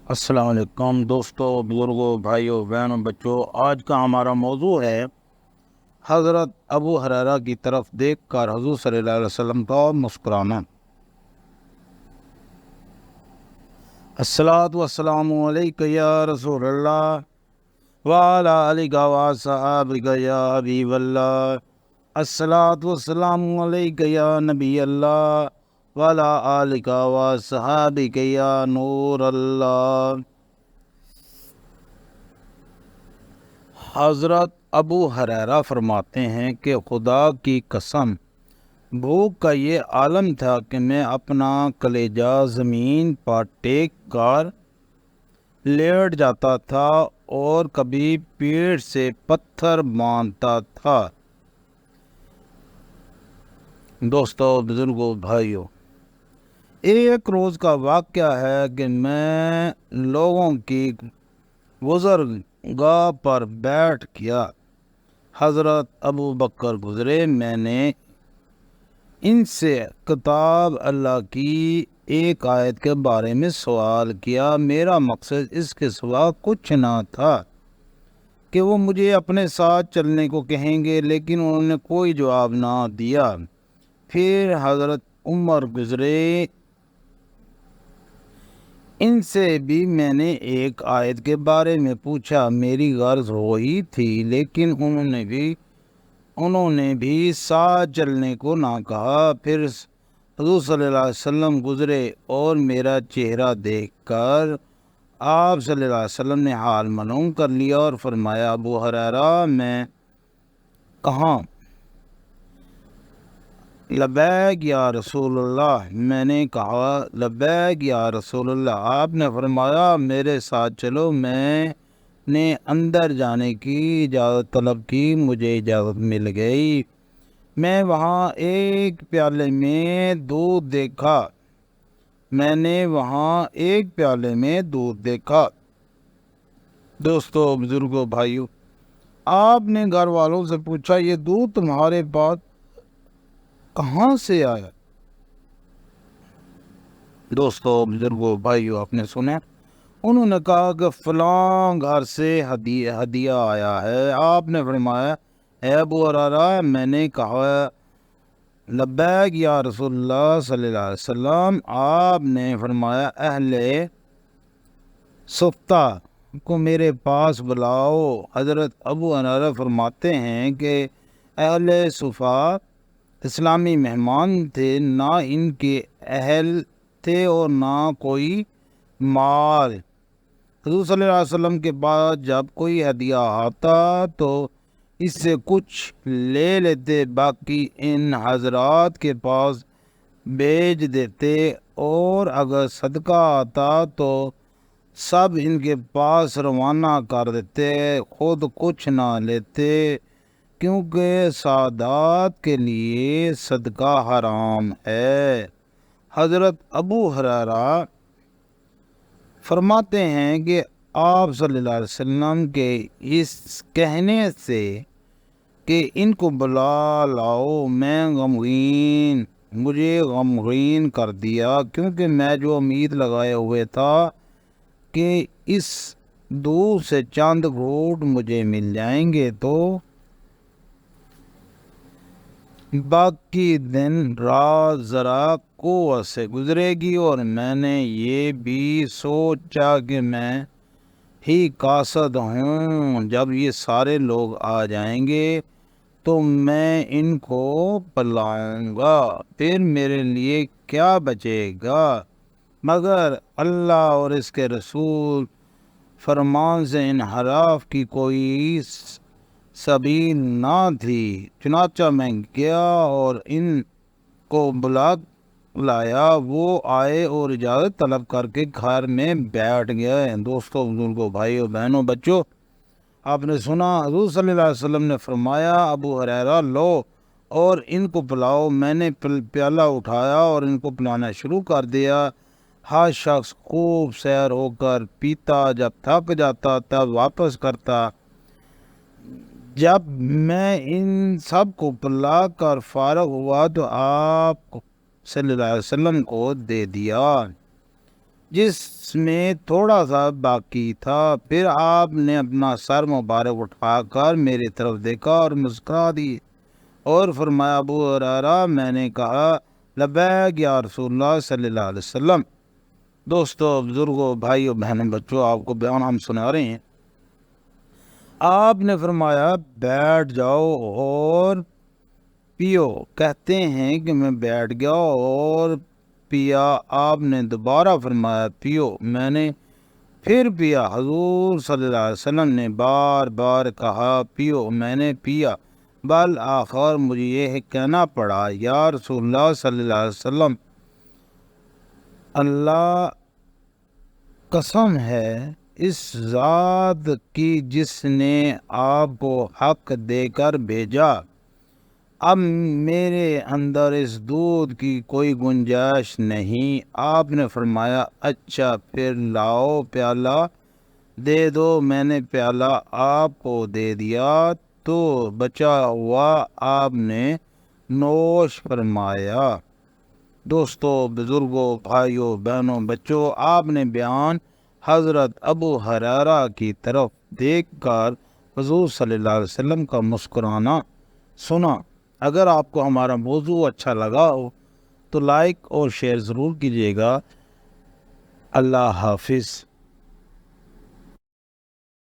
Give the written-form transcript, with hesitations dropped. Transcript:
السلام علیکم دوستوں، بزرگوں، بھائیوں، بہنوں، بچوں۔ آج کا ہمارا موضوع ہے حضرت ابو ہریرہ کی طرف دیکھ کر حضور صلی اللہ علیہ وسلم کا مسکرانا۔ الصلاۃ والسلام علیک یا رسول اللہ وعلی آلک وصحابک یا حبیب اللہ۔ الصلاۃ والسلام علیک یا نبی اللہ وعلی آلک وصحابک یا نور اللہ۔ حضرت ابو ہریرہ فرماتے ہیں کہ خدا کی قسم، بھوک کا یہ عالم تھا کہ میں اپنا کلیجہ زمین پر ٹیک کر لیٹ جاتا تھا اور کبھی پیٹ سے پتھر باندھتا تھا۔ دوستو، بزرگوں، بھائیوں، ایک روز کا واقعہ ہے کہ میں لوگوں کی گزرگاہ پر بیٹھ گیا۔ حضرت ابو بکر گزرے۔ میں نے ان سے کتاب اللہ کی ایک آیت کے بارے میں سوال کیا۔ میرا مقصد اس کے سوا کچھ نہ تھا کہ وہ مجھے اپنے ساتھ چلنے کو کہیں گے، لیکن انہوں نے کوئی جواب نہ دیا۔ پھر حضرت عمر گزرے۔ ان سے بھی میں نے ایک آیت کے بارے میں پوچھا۔ میری غرض وہی تھی، لیکن انہوں نے بھی ساتھ چلنے کو نہ کہا۔ پھر حضور صلی اللہ علیہ وسلم گزرے اور میرا چہرہ دیکھ کر آپ صلی اللہ علیہ وسلم نے حال معلوم کر لیا اور فرمایا، ابو ہریرہ میں کہاں؟ لبیک یا رسول اللہ۔ میں نے کہا، لبیک یا رسول اللہ۔ آپ نے فرمایا، میرے ساتھ چلو۔ میں نے اندر جانے کی اجازت طلب کی۔ مجھے اجازت مل گئی۔ میں وہاں ایک پیالے میں دودھ دیکھا۔ دوستو، بزرگوں، بھائیوں، آپ نے گھر والوں سے پوچھا، یہ دودھ تمہارے پاس کہاں سے آیا؟ دوستو، بزرگوں، بھائیوں، آپ نے سنا؟ انہوں نے کہا کہ فلاں گھر سے ہدیہ آیا ہے۔ آپ نے فرمایا، اے ابو ہریرہ۔ میں نے کہا، لبیک یا رسول اللہ صلی اللہ علیہ وسلم۔ آپ نے فرمایا، اہل صفہ کو میرے پاس بلاؤ۔ حضرت ابو ہریرہ فرماتے ہیں کہ اہل صفہ اسلامی مہمان تھے، نہ ان کے اہل تھے اور نہ کوئی مال۔ حضور صلی اللہ علیہ وسلم کے پاس جب کوئی ہدیہ آتا تو اس سے کچھ لے لیتے، باقی ان حضرات کے پاس بیچ دیتے، اور اگر صدقہ آتا تو سب ان کے پاس روانہ کر دیتے، خود کچھ نہ لیتے، کیونکہ سادات کے لیے صدقہ حرام ہے۔ حضرت ابو ہریرہ فرماتے ہیں کہ آپ صلی اللہ علیہ وسلم کے اس کہنے سے کہ ان کو بلا لاؤ، مجھے غمگین کر دیا، کیونکہ میں جو امید لگائے ہوئے تھا کہ اس دودھ سے چند گھونٹ مجھے مل جائیں گے تو باقی دن رات ذرا قوت سے گزرے گی، اور میں نے یہ بھی سوچا کہ میں ہی قاصد ہوں۔ جب یہ سارے لوگ آ جائیں گے تو میں ان کو پلاؤں گا، پھر میرے لیے کیا بچے گا مگر اللہ اور اس کے رسول فرمان سے انحراف کی کوئی سبیل نہ تھی۔ چنانچہ میں گیا اور ان کو بلایا۔ وہ آئے اور اجازت طلب کر کے گھر میں بیٹھ گئے۔ دوستوں، بزرگوں، بھائیوں، بہنوں، بچوں، آپ نے سنا، حضور صلی اللہ علیہ وسلم نے فرمایا، ابو ہریرہ لو اور ان کو پلاؤ۔ میں نے پیالہ اٹھایا اور ان کو پلانا شروع کر دیا۔ ہر شخص خوب سیر ہو کر پیتا، جب تھک جاتا تب واپس کرتا۔ جب میں ان سب کو پلا کر فارغ ہوا تو آپ صلی اللہ علیہ وسلم کو دے دیا۔ جس میں تھوڑا سا باقی تھا۔ پھر آپ نے اپنا سر مبارک اٹھا کر میری طرف دیکھا اور مسکرا دی اور فرمایا، ابو ہریرہ، میں نے کہا، لبیک یا رسول اللہ صلی اللہ علیہ وسلم۔ دوستو، بزرگوں، بھائیوں، بہنوں، بچوں، آپ کو بیان ہم سنا رہے ہیں۔ آپ نے فرمایا بیٹھ جاؤ اور پیو۔ کہتے ہیں کہ میں بیٹھ گیا اور پیا۔ آپ نے دوبارہ فرمایا پیو۔ میں نے پھر پیا۔ حضور صلی اللہ علیہ وسلم نے بار بار کہا پیو۔ میں نے پیا۔ بالآخر مجھے یہ کہنا پڑا، یا رسول اللہ صلی اللہ علیہ وسلم، اللہ قسم ہے اس ذات کی جس نے آپ کو حق دے کر بھیجا، اب میرے اندر اس دودھ کی کوئی گنجائش نہیں۔ آپ نے فرمایا اچھا، پھر لاؤ پیالہ دے دو۔ میں نے پیالہ آپ کو دے دیا تو بچا ہوا آپ نے نوش فرمایا۔ دوستو، بزرگوں، بھائیوں، بہنوں، بچوں، آپ نے بیان حضرت ابو ہریرہ کی طرف دیکھ کر حضور صلی اللہ علیہ وسلم کا مسکرانا سنا۔ اگر آپ کو ہمارا موضوع اچھا لگا ہو تو لائک اور شیئر ضرور کیجیے گا۔ اللہ حافظ۔